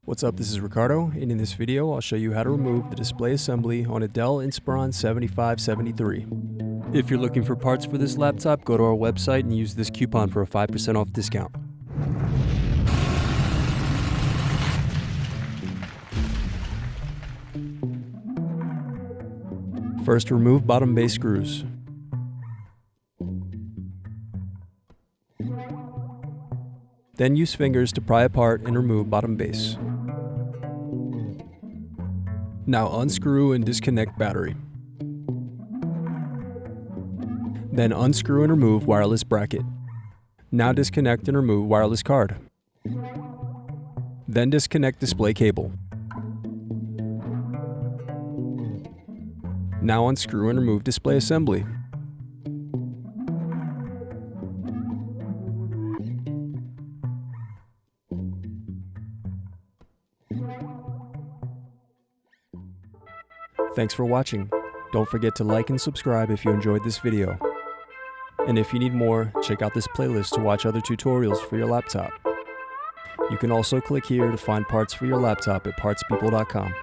What's up, this is Ricardo, and in this video I'll show you how to remove the display assembly on a Dell Inspiron 7573. If you're looking for parts for this laptop, go to our website and use this coupon for a 5% off discount. First, remove bottom base screws. Then use fingers to pry apart and remove bottom base. Now unscrew and disconnect battery. Then unscrew and remove wireless bracket. Now disconnect and remove wireless card. Then disconnect display cable. Now unscrew and remove display assembly. Thanks for watching. Don't forget to like and subscribe if you enjoyed this video. And if you need more, check out this playlist to watch other tutorials for your laptop. You can also click here to find parts for your laptop at partspeople.com.